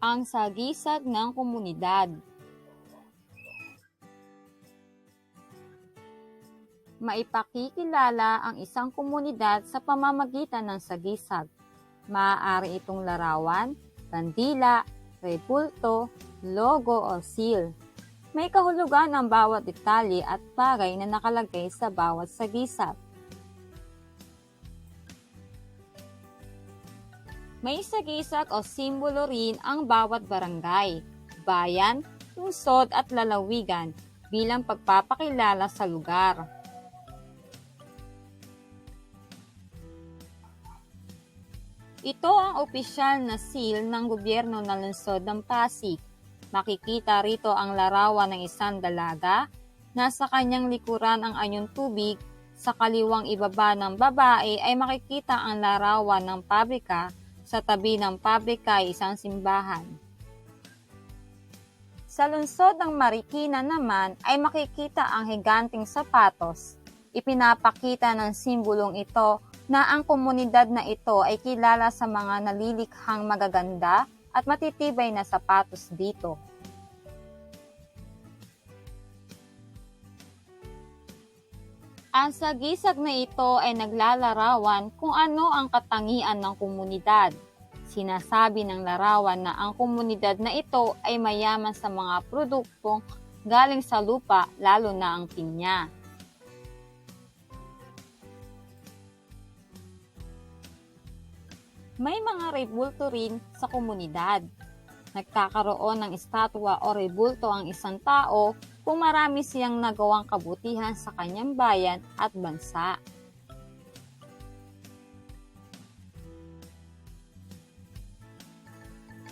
Ang sagisag ng komunidad. Maipakikilala ang isang komunidad sa pamamagitan ng sagisag. Maaari itong larawan, kandila, rebulto, logo o seal. May kahulugan ang bawat detalye at bagay na nakalagay sa bawat sagisag. May sagisag o simbolo rin ang bawat barangay, bayan, lungsod at lalawigan bilang pagpapakilala sa lugar. Ito ang opisyal na seal ng gobyerno ng lungsod ng Pasig. Makikita rito ang larawan ng isang dalaga, nasa kanyang likuran ang anyong tubig, sa kaliwang ibaba ng babae ay makikita ang larawan ng pabrika, sa tabi ng pabrika ay isang simbahan. Sa lungsod ng Marikina naman ay makikita ang higanting sapatos. Ipinapakita ng simbolong ito na ang komunidad na ito ay kilala sa mga nalilikhang magaganda at matitibay na sapatos dito. Ang sagisag na ito ay naglalarawan kung ano ang katangian ng komunidad. Sinasabi ng larawan na ang komunidad na ito ay mayaman sa mga produktong galing sa lupa, lalo na ang pinya. May mga rebulto rin sa komunidad. Nagkakaroon ng estatwa o rebulto ang isang tao kung marami siyang nagawang kabutihan sa kanyang bayan at bansa.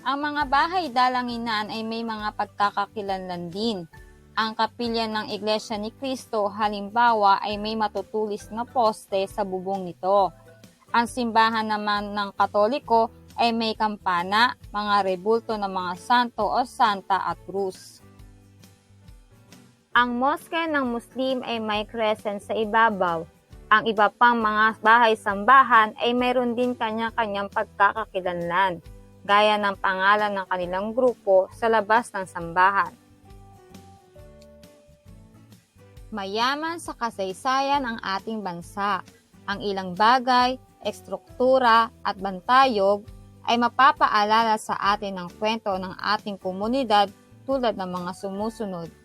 Ang mga bahay dalanginan ay may mga pagkakakilanlan din. Ang kapilya ng Iglesia ni Cristo halimbawa ay may matutulis na poste sa bubong nito. Ang simbahan naman ng Katoliko ay may kampana, mga rebulto ng mga santo o santa at krus. Ang moske ng Muslim ay may crescent sa ibabaw. Ang iba pang mga bahay-sambahan ay mayroon din kanya-kanyang pagkakakilanlan, gaya ng pangalan ng kanilang grupo sa labas ng sambahan. Mayaman sa kasaysayan ang ating bansa. Ang ilang bagay, estruktura at bantayog ay mapapaalala sa atin ng kwento ng ating komunidad tulad ng mga sumusunod.